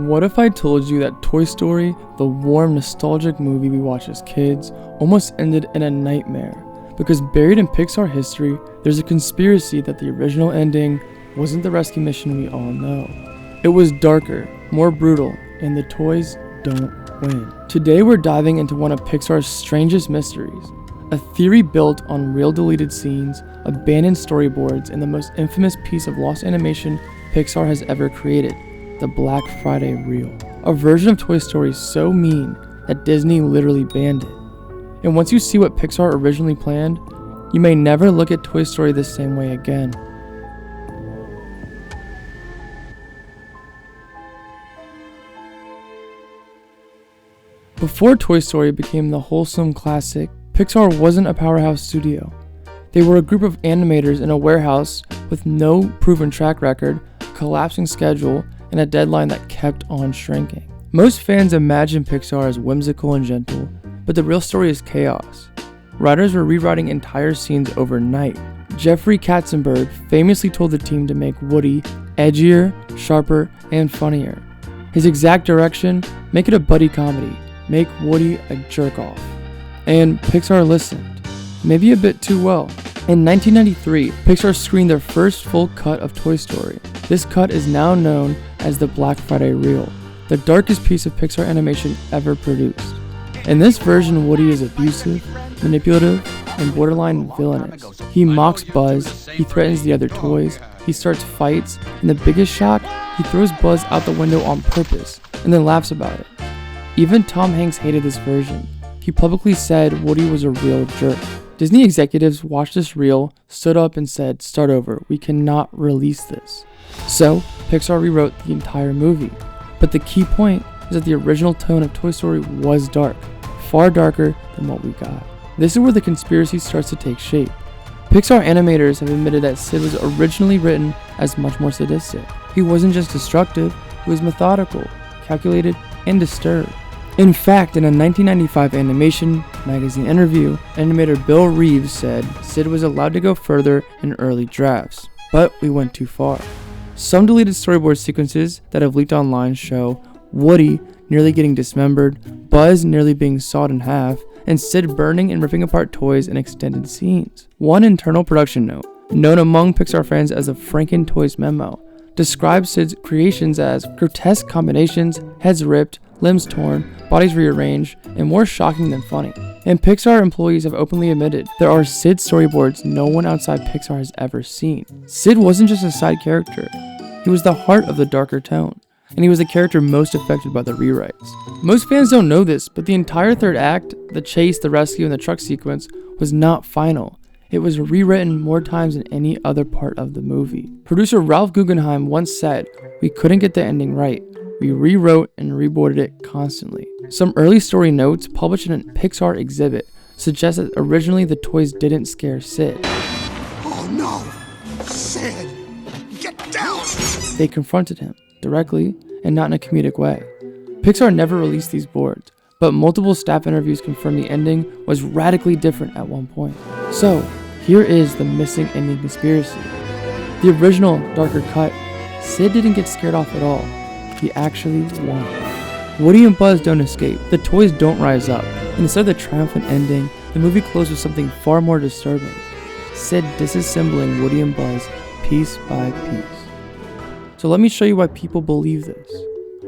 What if I told you that Toy Story, the warm, nostalgic movie we watched as kids, almost ended in a nightmare? Because buried in Pixar history, there's a conspiracy that the original ending wasn't the rescue mission we all know. It was darker, more brutal, and the toys don't win. Today we're diving into one of Pixar's strangest mysteries, a theory built on real deleted scenes, abandoned storyboards, and the most infamous piece of lost animation Pixar has ever created, the Black Friday reel. A version of Toy Story so mean that Disney literally banned it. And once you see what Pixar originally planned, you may never look at Toy Story the same way again. Before Toy Story became the wholesome classic, Pixar wasn't a powerhouse studio. They were a group of animators in a warehouse with no proven track record, a collapsing schedule, and a deadline that kept on shrinking. Most fans imagine Pixar as whimsical and gentle, but the real story is chaos. Writers were rewriting entire scenes overnight. Jeffrey Katzenberg famously told the team to make Woody edgier, sharper, and funnier. His exact direction: make it a buddy comedy, make Woody a jerk-off. And Pixar listened, maybe a bit too well. In 1993, Pixar screened their first full cut of Toy Story. This cut is now known as the Black Friday reel, the darkest piece of Pixar animation ever produced. In this version, Woody is abusive, manipulative, and borderline villainous. He mocks Buzz, he threatens the other toys, he starts fights, and the biggest shock, he throws Buzz out the window on purpose, and then laughs about it. Even Tom Hanks hated this version. He publicly said Woody was a real jerk. Disney executives watched this reel, stood up and said, "Start over, we cannot release this." So, Pixar rewrote the entire movie. But the key point is that the original tone of Toy Story was dark, far darker than what we got. This is where the conspiracy starts to take shape. Pixar animators have admitted that Sid was originally written as much more sadistic. He wasn't just destructive, he was methodical, calculated, and disturbed. In fact, in a 1995 Animation magazine interview, animator Bill Reeves said Sid was allowed to go further in early drafts, but we went too far. Some deleted storyboard sequences that have leaked online show Woody nearly getting dismembered, Buzz nearly being sawed in half, and Sid burning and ripping apart toys in extended scenes. One internal production note, known among Pixar fans as the Franken Toys memo, describes Sid's creations as grotesque combinations, heads ripped, limbs torn, bodies rearranged, and more shocking than funny. And Pixar employees have openly admitted there are Sid storyboards no one outside Pixar has ever seen. Sid wasn't just a side character, he was the heart of the darker tone, and he was the character most affected by the rewrites. Most fans don't know this, but the entire third act, the chase, the rescue, and the truck sequence, was not final. It was rewritten more times than any other part of the movie. Producer Ralph Guggenheim once said, "We couldn't get the ending right. We rewrote and reboarded it constantly." Some early story notes published in a Pixar exhibit suggest that originally the toys didn't scare Sid. "Oh no! Sid! Get down!" They confronted him, directly and not in a comedic way. Pixar never released these boards, but multiple staff interviews confirmed the ending was radically different at one point. So, here is the missing ending conspiracy. The original, darker cut, Sid didn't get scared off at all. He actually won. Woody and Buzz don't escape, the toys don't rise up, and instead of the triumphant ending, the movie closed with something far more disturbing. Sid disassembling Woody and Buzz piece by piece. So let me show you why people believe this.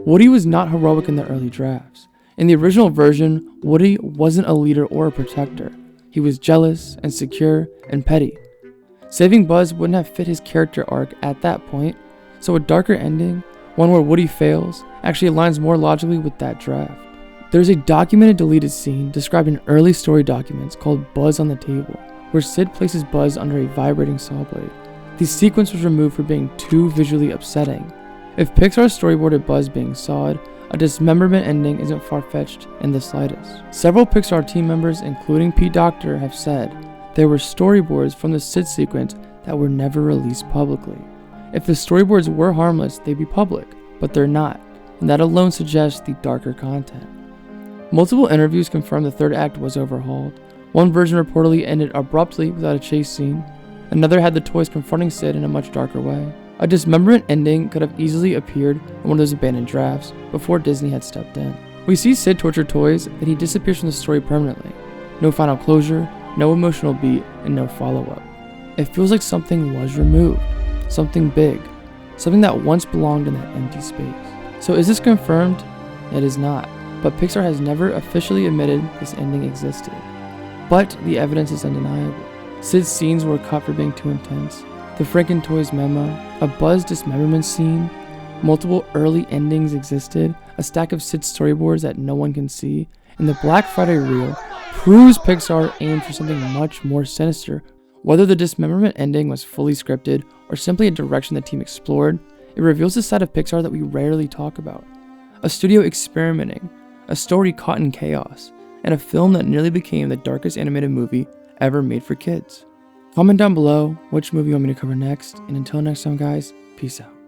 Woody was not heroic in the early drafts. In the original version, Woody wasn't a leader or a protector. He was jealous, insecure, and petty. Saving Buzz wouldn't have fit his character arc at that point, so a darker ending, one where Woody fails, actually aligns more logically with that draft. There's a documented deleted scene described in early story documents called Buzz on the Table, where Sid places Buzz under a vibrating saw blade. The sequence was removed for being too visually upsetting. If Pixar storyboarded Buzz being sawed, a dismemberment ending isn't far-fetched in the slightest. Several Pixar team members, including Pete Docter, have said there were storyboards from the Sid sequence that were never released publicly. If the storyboards were harmless, they'd be public, but they're not, and that alone suggests the darker content. Multiple interviews confirm the third act was overhauled. One version reportedly ended abruptly without a chase scene. Another had the toys confronting Sid in a much darker way. A dismemberment ending could have easily appeared in one of those abandoned drafts before Disney had stepped in. We see Sid torture toys, and he disappears from the story permanently. No final closure, no emotional beat, and no follow-up. It feels like something was removed, something big, something that once belonged in that empty space. So is this confirmed? It is not, but Pixar has never officially admitted this ending existed. But the evidence is undeniable. Sid's scenes were cut for being too intense, the Franken Toys memo, a Buzz dismemberment scene, multiple early endings existed, a stack of Sid's storyboards that no one can see, and the Black Friday reel proves Pixar aimed for something much more sinister. Whether the dismemberment ending was fully scripted or simply a direction the team explored, it reveals a side of Pixar that we rarely talk about. A studio experimenting, a story caught in chaos, and a film that nearly became the darkest animated movie ever made for kids. Comment down below which movie you want me to cover next, and until next time guys, peace out.